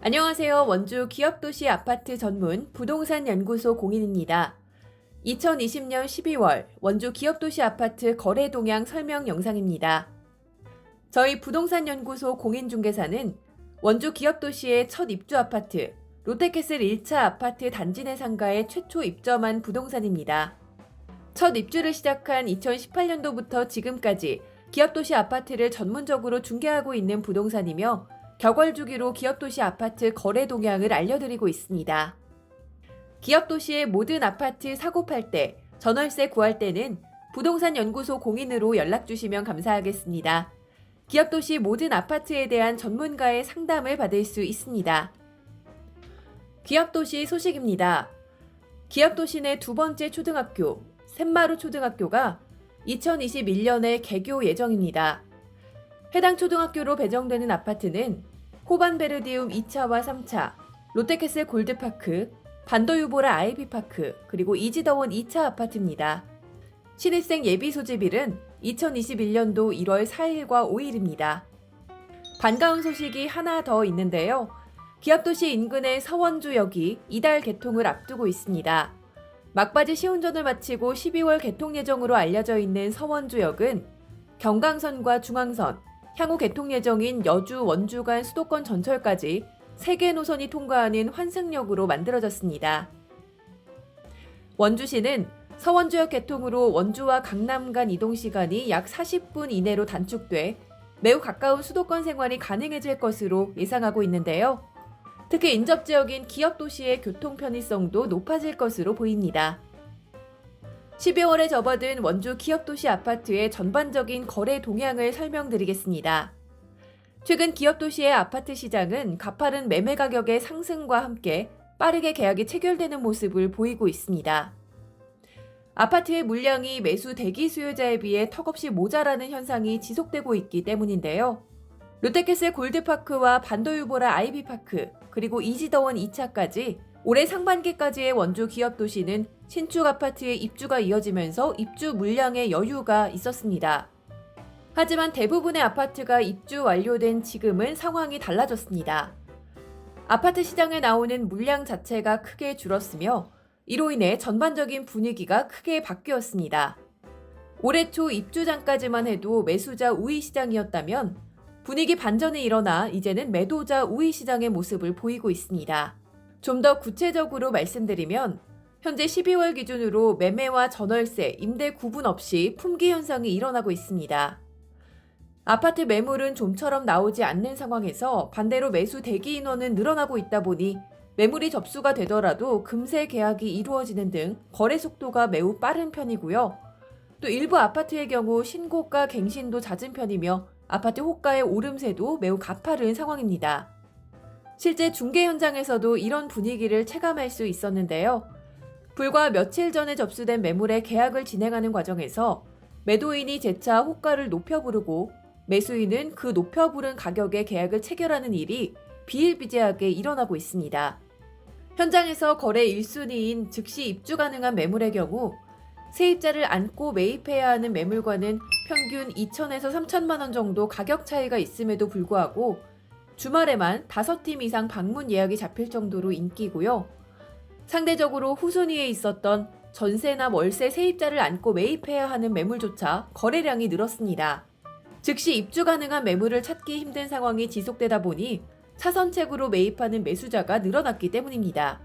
안녕하세요. 원주 기업도시 아파트 전문 부동산 연구소 공인입니다. 2020년 12월 원주 기업도시 아파트 거래 동향 설명 영상입니다. 저희 부동산 연구소 공인중개사는 원주 기업도시의 첫 입주 아파트 롯데캐슬 1차 아파트 단지 내 상가에 최초 입점한 부동산입니다. 첫 입주를 시작한 2018년도부터 지금까지 기업도시 아파트를 전문적으로 중개하고 있는 부동산이며 격월 주기로 기업도시 아파트 거래 동향을 알려드리고 있습니다. 기업도시의 모든 아파트 사고 팔 때, 전월세 구할 때는 부동산 연구소 공인으로 연락 주시면 감사하겠습니다. 기업도시 모든 아파트에 대한 전문가의 상담을 받을 수 있습니다. 기업도시 소식입니다. 기업도시 내 두 번째 초등학교, 샘마루 초등학교가 2021년에 개교 예정입니다. 해당 초등학교로 배정되는 아파트는 호반베르디움 2차와 3차, 롯데캐슬 골드파크, 반도유보라 아이비파크, 그리고 이지더원 2차 아파트입니다. 신입생 예비 소집일은 2021년도 1월 4일과 5일입니다. 반가운 소식이 하나 더 있는데요. 기업도시 인근의 서원주역이 이달 개통을 앞두고 있습니다. 막바지 시운전을 마치고 12월 개통 예정으로 알려져 있는 서원주역은 경강선과 중앙선, 향후 개통 예정인 여주, 원주 간 수도권 전철까지 3개 노선이 통과하는 환승역으로 만들어졌습니다. 원주시는 서원주역 개통으로 원주와 강남 간 이동 시간이 약 40분 이내로 단축돼 매우 가까운 수도권 생활이 가능해질 것으로 예상하고 있는데요. 특히 인접지역인 기업도시의 교통 편의성도 높아질 것으로 보입니다. 12월에 접어든 원주 기업도시 아파트의 전반적인 거래 동향을 설명드리겠습니다. 최근 기업도시의 아파트 시장은 가파른 매매 가격의 상승과 함께 빠르게 계약이 체결되는 모습을 보이고 있습니다. 아파트의 물량이 매수 대기 수요자에 비해 턱없이 모자라는 현상이 지속되고 있기 때문인데요. 롯데캐슬 골드파크와 반도유보라 아이비파크, 그리고 이지더원 2차까지 올해 상반기까지의 원주 기업도시는 신축 아파트의 입주가 이어지면서 입주 물량의 여유가 있었습니다. 하지만 대부분의 아파트가 입주 완료된 지금은 상황이 달라졌습니다. 아파트 시장에 나오는 물량 자체가 크게 줄었으며 이로 인해 전반적인 분위기가 크게 바뀌었습니다. 올해 초 입주 전까지만 해도 매수자 우위 시장이었다면 분위기 반전이 일어나 이제는 매도자 우위 시장의 모습을 보이고 있습니다. 좀 더 구체적으로 말씀드리면 현재 12월 기준으로 매매와 전월세, 임대 구분 없이 품귀 현상이 일어나고 있습니다. 아파트 매물은 좀처럼 나오지 않는 상황에서 반대로 매수 대기 인원은 늘어나고 있다 보니 매물이 접수가 되더라도 금세 계약이 이루어지는 등 거래 속도가 매우 빠른 편이고요. 또 일부 아파트의 경우 신고가 갱신도 잦은 편이며 아파트 호가의 오름세도 매우 가파른 상황입니다. 실제 중개 현장에서도 이런 분위기를 체감할 수 있었는데요. 불과 며칠 전에 접수된 매물의 계약을 진행하는 과정에서 매도인이 재차 호가를 높여 부르고 매수인은 그 높여 부른 가격에 계약을 체결하는 일이 비일비재하게 일어나고 있습니다. 현장에서 거래 1순위인 즉시 입주 가능한 매물의 경우 세입자를 안고 매입해야 하는 매물과는 평균 2천에서 3천만 원 정도 가격 차이가 있음에도 불구하고 주말에만 5팀 이상 방문 예약이 잡힐 정도로 인기고요. 상대적으로 후순위에 있었던 전세나 월세 세입자를 안고 매입해야 하는 매물조차 거래량이 늘었습니다. 즉시 입주 가능한 매물을 찾기 힘든 상황이 지속되다 보니 차선책으로 매입하는 매수자가 늘어났기 때문입니다.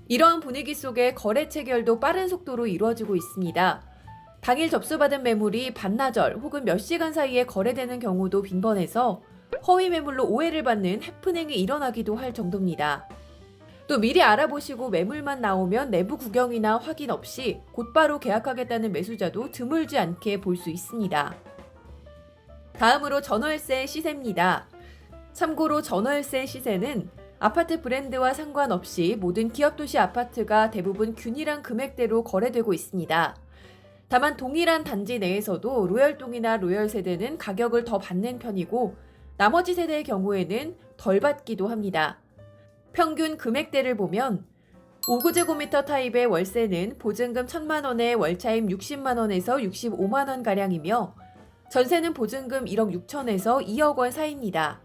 이러한 분위기 속에 거래 체결도 빠른 속도로 이루어지고 있습니다. 당일 접수받은 매물이 반나절 혹은 몇 시간 사이에 거래되는 경우도 빈번해서 허위 매물로 오해를 받는 해프닝이 일어나기도 할 정도입니다. 또 미리 알아보시고 매물만 나오면 내부 구경이나 확인 없이 곧바로 계약하겠다는 매수자도 드물지 않게 볼 수 있습니다. 다음으로 전월세 시세입니다. 참고로 전월세 시세는 아파트 브랜드와 상관없이 모든 기업도시 아파트가 대부분 균일한 금액대로 거래되고 있습니다. 다만 동일한 단지 내에서도 로열동이나 로열세대는 가격을 더 받는 편이고 나머지 세대의 경우에는 덜 받기도 합니다. 평균 금액대를 보면 5구제곱미터 타입의 월세는 보증금 1,000만 원에 월차임 60만 원에서 65만 원가량이며 전세는 보증금 1억 6천에서 2억 원 사이입니다.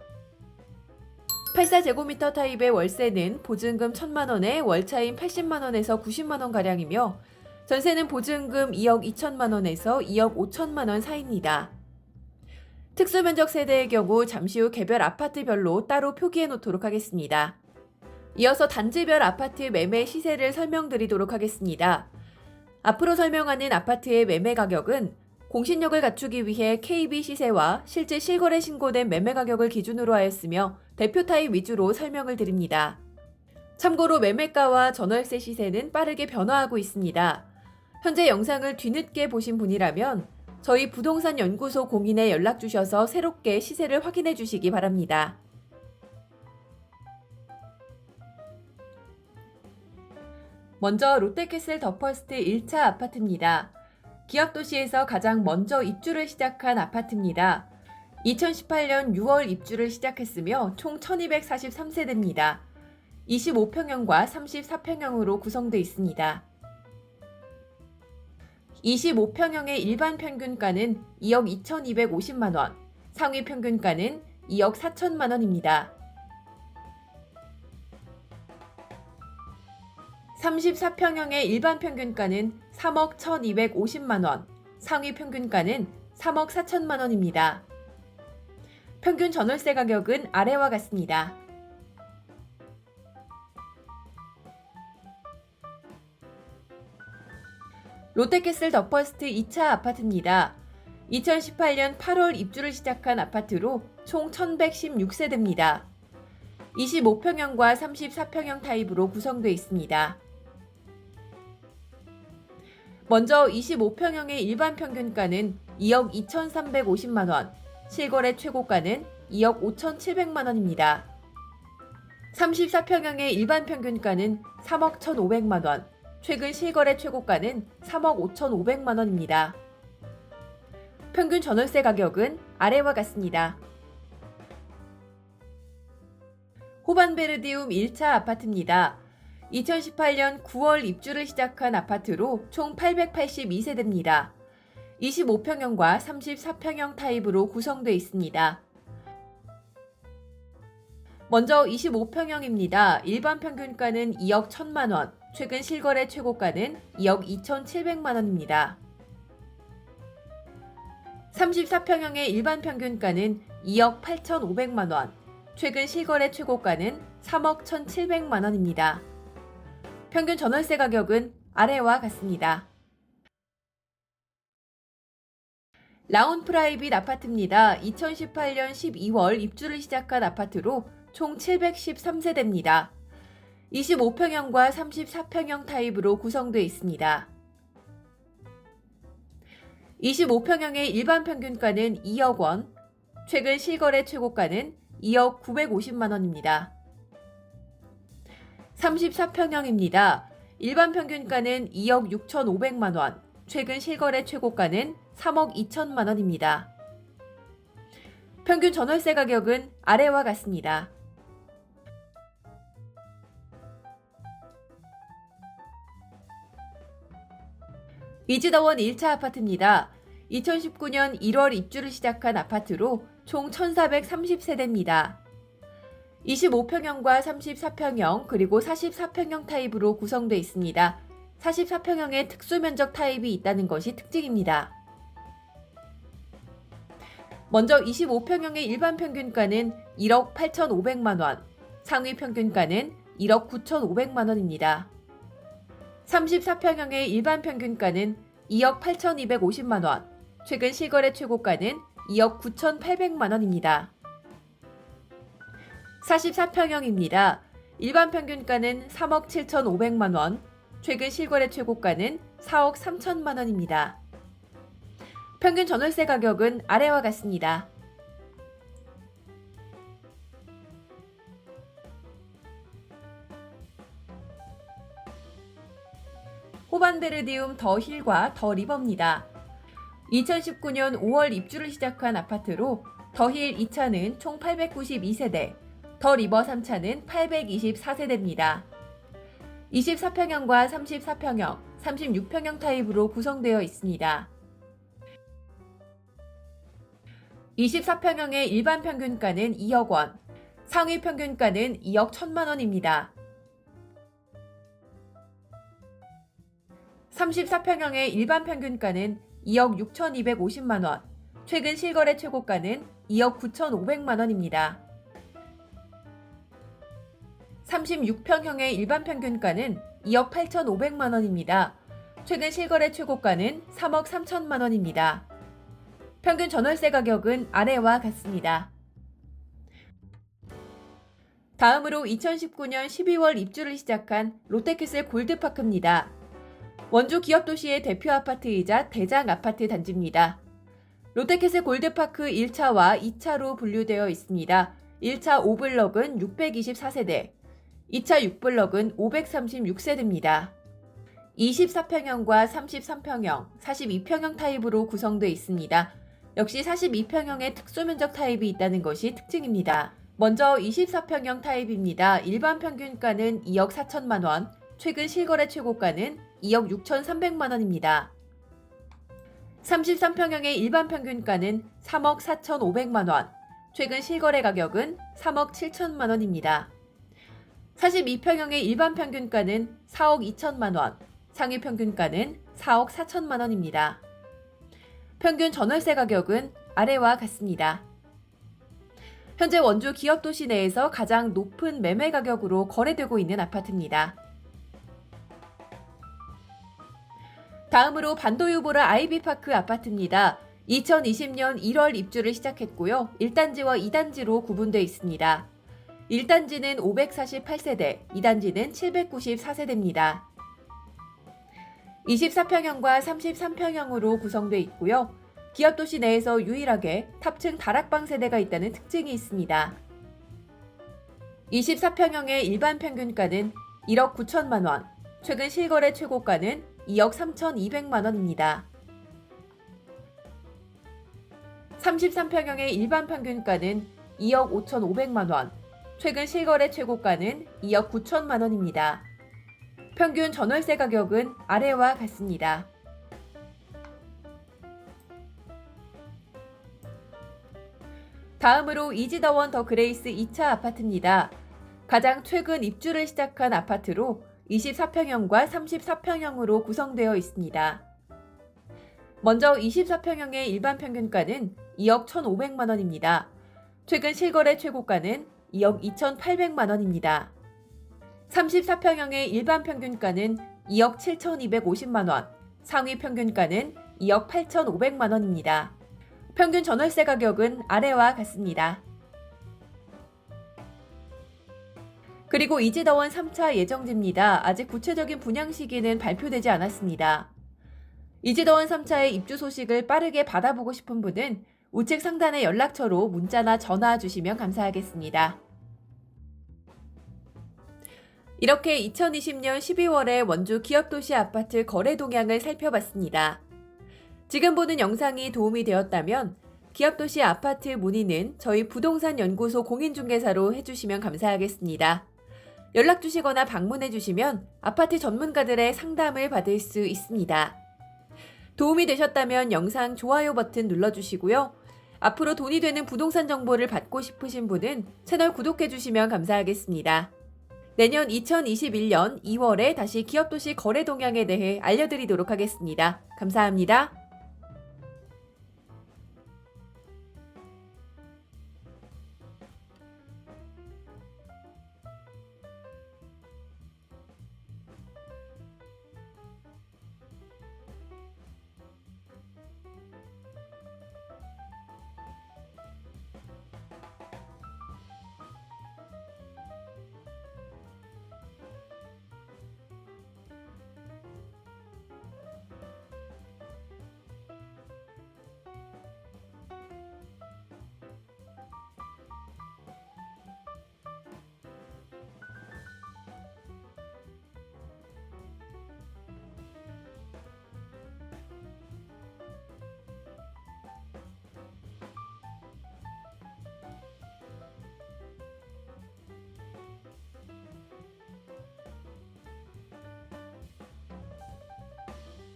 84제곱미터 타입의 월세는 보증금 1,000만 원에 월차임 80만 원에서 90만 원 가량이며 전세는 보증금 2억 2천만 원에서 2억 5천만 원 사이입니다. 특수면적 세대의 경우 잠시 후 개별 아파트별로 따로 표기해 놓도록 하겠습니다. 이어서 단지별 아파트 매매 시세를 설명드리도록 하겠습니다. 앞으로 설명하는 아파트의 매매 가격은 공신력을 갖추기 위해 KB 시세와 실제 실거래 신고된 매매 가격을 기준으로 하였으며 대표 타입 위주로 설명을 드립니다. 참고로 매매가와 전월세 시세는 빠르게 변화하고 있습니다. 현재 영상을 뒤늦게 보신 분이라면 저희 부동산 연구소 공인에 연락 주셔서 새롭게 시세를 확인해 주시기 바랍니다. 먼저 롯데캐슬 더 퍼스트 1차 아파트입니다. 기업도시에서 가장 먼저 입주를 시작한 아파트입니다. 2018년 6월 입주를 시작했으며 총 1243세대입니다. 25평형과 34평형으로 구성되어 있습니다. 25평형의 일반 평균가는 2억 2,250만원, 상위 평균가는 2억 4천만원입니다. 34평형의 일반 평균가는 3억 1,250만원, 상위 평균가는 3억 4천만원입니다. 평균 전월세 가격은 아래와 같습니다. 롯데캐슬 더 퍼스트 2차 아파트입니다. 2018년 8월 입주를 시작한 아파트로 총 1,116세대입니다. 25평형과 34평형 타입으로 구성되어 있습니다. 먼저 25평형의 일반 평균가는 2억 2,350만원, 실거래 최고가는 2억 5,700만원입니다. 34평형의 일반 평균가는 3억 1,500만원, 최근 실거래 최고가는 3억 5,500만원입니다. 평균 전월세 가격은 아래와 같습니다. 호반베르디움 1차 아파트입니다. 2018년 9월 입주를 시작한 아파트로 총 882세대입니다. 25평형과 34평형 타입으로 구성되어 있습니다. 먼저 25평형입니다. 일반 평균가는 2억 1천만원, 최근 실거래 최고가는 2억 2,700만원입니다. 34평형의 일반 평균가는 2억 8,500만원, 최근 실거래 최고가는 3억 1,700만원입니다. 평균 전월세 가격은 아래와 같습니다. 라운 프라이빗 아파트입니다. 2018년 12월 입주를 시작한 아파트로 총 713세대입니다. 25평형과 34평형 타입으로 구성되어 있습니다. 25평형의 일반 평균가는 2억 원, 최근 실거래 최고가는 2억 950만원입니다. 34평형입니다. 일반 평균가는 2억 6,500만원, 최근 실거래 최고가는 3억 2천만원입니다. 평균 전월세 가격은 아래와 같습니다. 이지더원 1차 아파트입니다. 2019년 1월 입주를 시작한 아파트로 총 1,430세대입니다. 25평형과 34평형 그리고 44평형 타입으로 구성되어 있습니다. 44평형의 특수면적 타입이 있다는 것이 특징입니다. 먼저 25평형의 일반 평균가는 1억 8,500만원, 상위 평균가는 1억 9,500만원입니다. 34평형의 일반 평균가는 2억 8,250만원, 최근 실거래 최고가는 2억 9,800만원입니다. 44평형입니다. 일반 평균가는 3억 7,500만원, 최근 실거래 최고가는 4억 3천만원입니다. 평균 전월세 가격은 아래와 같습니다. 호반베르디움 더 힐과 더 리버입니다. 2019년 5월 입주를 시작한 아파트로 더 힐 2차는 총 892세대, 더 리버 3차는 824세대입니다. 24평형과 34평형, 36평형 타입으로 구성되어 있습니다. 24평형의 일반 평균가는 2억 원, 상위 평균가는 2억 1천만 원입니다. 34평형의 일반 평균가는 2억 6,250만 원, 최근 실거래 최고가는 2억 9,500만 원입니다. 36평형의 일반 평균가는 2억 8,500만 원입니다. 최근 실거래 최고가는 3억 3천만 원입니다. 평균 전월세 가격은 아래와 같습니다. 다음으로 2019년 12월 입주를 시작한 롯데캐슬 골드파크입니다. 원주 기업도시의 대표 아파트이자 대장 아파트 단지입니다. 롯데캐슬 골드파크 1차와 2차로 분류되어 있습니다. 1차 5블럭은 624세대, 2차 6블럭은 536세대입니다. 24평형과 33평형, 42평형 타입으로 구성되어 있습니다. 역시 42평형의 특수면적 타입이 있다는 것이 특징입니다. 먼저 24평형 타입입니다. 일반 평균가는 2억 4천만 원, 최근 실거래 최고가는 2억 6,300만 원입니다. 33평형의 일반 평균가는 3억 4,500만 원, 최근 실거래 가격은 3억 7천만 원입니다. 42평형의 일반 평균가는 4억 2천만 원, 상위 평균가는 4억 4천만 원입니다. 평균 전월세 가격은 아래와 같습니다. 현재 원주 기업도시 내에서 가장 높은 매매 가격으로 거래되고 있는 아파트입니다. 다음으로 반도유보라 아이비파크 아파트입니다. 2020년 1월 입주를 시작했고요. 1단지와 2단지로 구분되어 있습니다. 1단지는 548세대, 2단지는 794세대입니다. 24평형과 33평형으로 구성되어 있고요. 기업도시 내에서 유일하게 탑층 다락방 세대가 있다는 특징이 있습니다. 24평형의 일반 평균가는 1억 9천만 원, 최근 실거래 최고가는 2억 3,200만 원입니다. 33평형의 일반 평균가는 2억 5,500만 원, 최근 실거래 최고가는 2억 9천만 원입니다. 평균 전월세 가격은 아래와 같습니다. 다음으로 이지더원 더 그레이스 2차 아파트입니다. 가장 최근 입주를 시작한 아파트로 24평형과 34평형으로 구성되어 있습니다. 먼저 24평형의 일반 평균가는 2억 1,500만 원입니다. 최근 실거래 최고가는 2억 2,800만 원입니다. 34평형의 일반 평균가는 2억 7,250만 원, 상위 평균가는 2억 8,500만 원입니다. 평균 전월세 가격은 아래와 같습니다. 그리고 이지더원 3차 예정지입니다. 아직 구체적인 분양 시기는 발표되지 않았습니다. 이지더원 3차의 입주 소식을 빠르게 받아보고 싶은 분은 우측 상단의 연락처로 문자나 전화 주시면 감사하겠습니다. 이렇게 2020년 12월에 원주 기업도시 아파트 거래 동향을 살펴봤습니다. 지금 보는 영상이 도움이 되었다면 기업도시 아파트 문의는 저희 부동산 연구소 공인중개사로 해주시면 감사하겠습니다. 연락 주시거나 방문해 주시면 아파트 전문가들의 상담을 받을 수 있습니다. 도움이 되셨다면 영상 좋아요 버튼 눌러주시고요. 앞으로 돈이 되는 부동산 정보를 받고 싶으신 분은 채널 구독해 주시면 감사하겠습니다. 내년 2021년 2월에 다시 기업도시 거래 동향에 대해 알려드리도록 하겠습니다. 감사합니다.